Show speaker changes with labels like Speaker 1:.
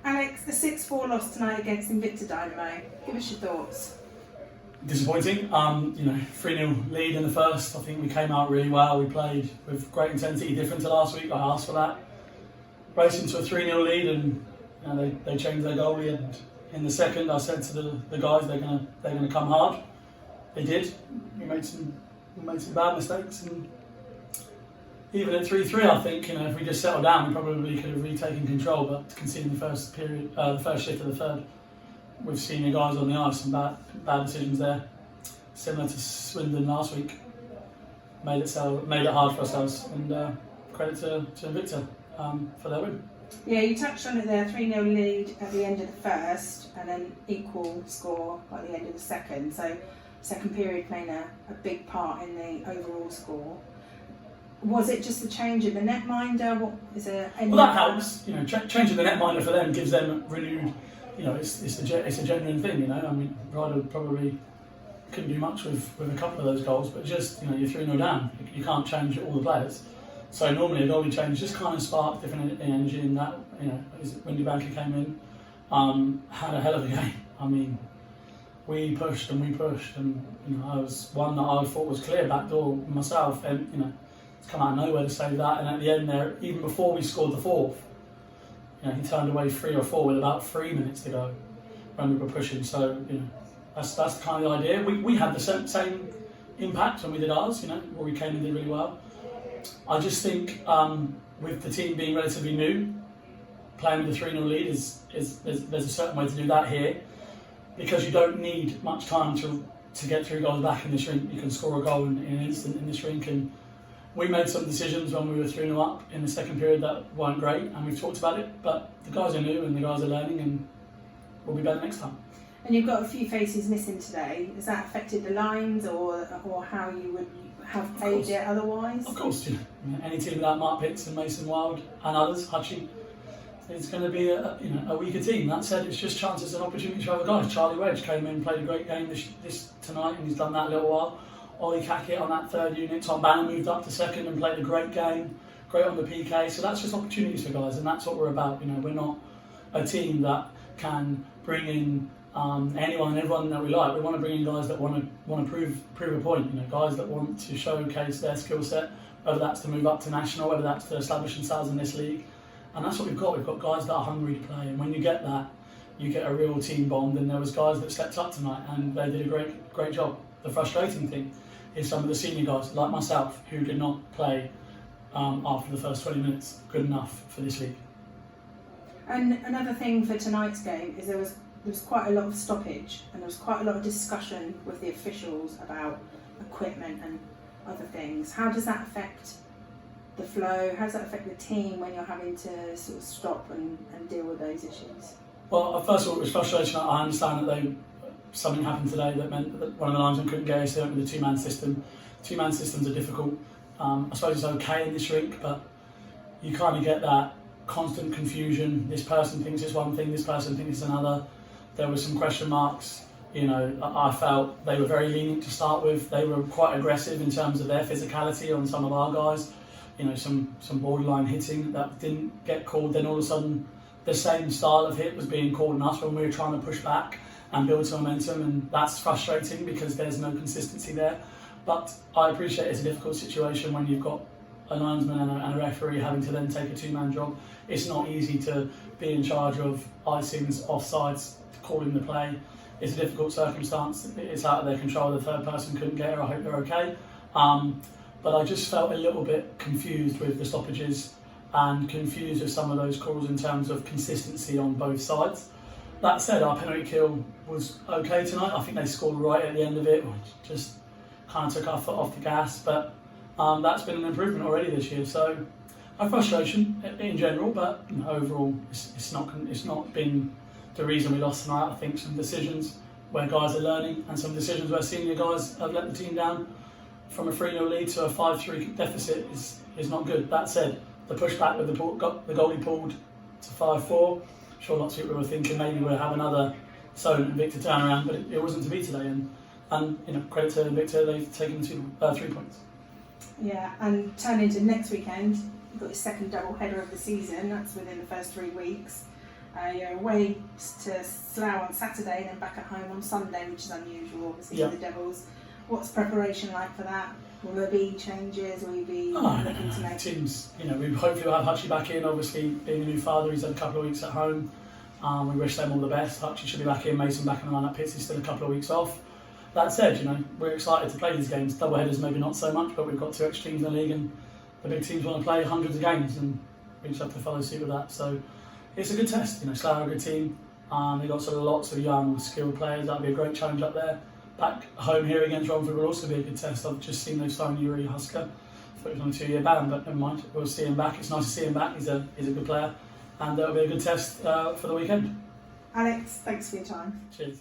Speaker 1: Alex, the 6-4 loss tonight against Invicta Dynamo. Give us your thoughts.
Speaker 2: Disappointing. 3-0 lead in the first. I think we came out really well. We played with great intensity, different to last week. I asked for that. Racing to a 3-0 lead, and they changed their goalie. And in the second, I said to the guys, they're gonna come hard. They did. We made some bad mistakes, and even at 3-3, I think if we just settled down, we probably could have retaken control. But conceding the first period, the first shift of the third, with senior guys on the ice, some bad decisions there. Similar to Swindon last week, made it hard for ourselves. And credit to Invicta for their win.
Speaker 1: Yeah, you touched on it there. 3-0 lead at the end of the first, and then equal score by the end of the second. So second period playing a big part in the overall score. Was it just a change in the netminder? What is it?
Speaker 2: Well, that helps. Changing the netminder for them gives them renewed. It's a genuine thing. I mean, Ryder probably couldn't do much with a couple of those goals, but just you're 3-0 down. You can't change all the players. So normally a goalie change just kind of sparked different energy in that. Wendy Banker came in, had a hell of a game. I mean, we pushed, and I was one that I thought was clear backdoor myself, and it's come out of nowhere to save that. And at the end there, even before we scored the fourth, he turned away 3 or 4 with about 3 minutes to go when we were pushing. So that's kind of the idea. We had the same impact when we did ours. Where we came and did really well. I just think with the team being relatively new, playing with a 3-0 lead there's a certain way to do that here, because you don't need much time to get 3 goals back in this rink. You can score a goal in an instant in this rink, and we made some decisions when we were 3-0 up in the second period that weren't great, and we've talked about it, but the guys are new and the guys are learning, and we'll be better next time.
Speaker 1: And you've got a few faces missing today. Has that affected the lines or how you would have played it otherwise?
Speaker 2: Of course, any team without Mark Pitts and Mason Wild and others, Hutchie, it's going to be a weaker team. That said, it's just chances and opportunities for other guys. Charlie Wedge came in, played a great game this tonight, and he's done that a little while. Ollie Cackett on that third unit. Tom Banner moved up to second and played a great game, great on the PK. So that's just opportunities for guys, and that's what we're about. We're not a team that can bring in anyone and everyone that we like. We want to bring in guys that want to prove a point. Guys that want to showcase their skill set, whether that's to move up to national, whether that's to establish themselves in this league. And that's what we've got. We've got guys that are hungry to play, and when you get that, you get a real team bond. And there was guys that stepped up tonight, and they did a great job. The frustrating thing is some of the senior guys, like myself, who did not play after the first 20 minutes good enough for this league.
Speaker 1: And another thing for tonight's game is there was quite a lot of stoppage, and there was quite a lot of discussion with the officials about equipment and other things. How does that affect the flow? How does that affect the team when you're having to sort of stop and deal with those issues?
Speaker 2: Well, first of all, it was frustration. I understand that something happened today that meant that one of the linesmen couldn't go, so they went with a 2-man system. 2-man systems are difficult. I suppose it's okay in this rink, but you kind of get that constant confusion. This person thinks it's one thing, this person thinks it's another. There were some question marks. I felt they were very lenient to start with. They were quite aggressive in terms of their physicality on some of our guys. Some borderline hitting that didn't get called. Then all of a sudden, the same style of hit was being called on us when we were trying to push back and build some momentum, and that's frustrating because there's no consistency there. But I appreciate it's a difficult situation when you've got a linesman and a referee having to then take a 2-man job. It's not easy to be in charge of icings, offsides, calling the play. It's a difficult circumstance. It's out of their control. The third person couldn't get her. I hope they're okay. But I just felt a little bit confused with the stoppages and confused with some of those calls in terms of consistency on both sides. That said, our penalty kill was okay tonight. I think they scored right at the end of it, which just kind of took our foot off the gas. But that's been an improvement already this year. So a frustration in general, but overall, it's not been the reason we lost tonight. I think some decisions where guys are learning, and some decisions where senior guys have let the team down from a 3-0 lead to a 5-3 deficit is not good. That said, the pushback with the goalie pulled to 5-4. Sure, lots of people were thinking maybe we'll have another Solent Invicta turnaround, but it wasn't to be today. And credit to Invicta, they've taken 3 points.
Speaker 1: Yeah, and turning to next weekend, you've got your second double header of the season. That's within the first 3 weeks. You're away to Slough on Saturday and then back at home on Sunday, which is unusual, obviously,
Speaker 2: Yeah.
Speaker 1: for the Devils. What's preparation like for that? Will there be changes? Will you be
Speaker 2: No,
Speaker 1: looking to make...
Speaker 2: Teams, we hopefully will have Hutchie back in. Obviously, being a new father, he's had a couple of weeks at home. We wish them all the best. Hutchie should be back in. Mason back in the lineup. Pitts is still a couple of weeks off. That said, we're excited to play these games. Double headers maybe not so much, but we've got 2 extra teams in the league, and the big teams want to play hundreds of games, and we just have to follow suit with that. So it's a good test. Slough are a good team. They've got lots of young, skilled players. That'll be a great challenge up there. Back home here against Romford will also be a good test. I've just seen they've signed Yuri Husker. I thought he was on a 2-year ban, but never mind. We'll see him back. It's nice to see him back. He's a good player, and that'll be a good test for the weekend.
Speaker 1: Alex, thanks for your time.
Speaker 2: Cheers.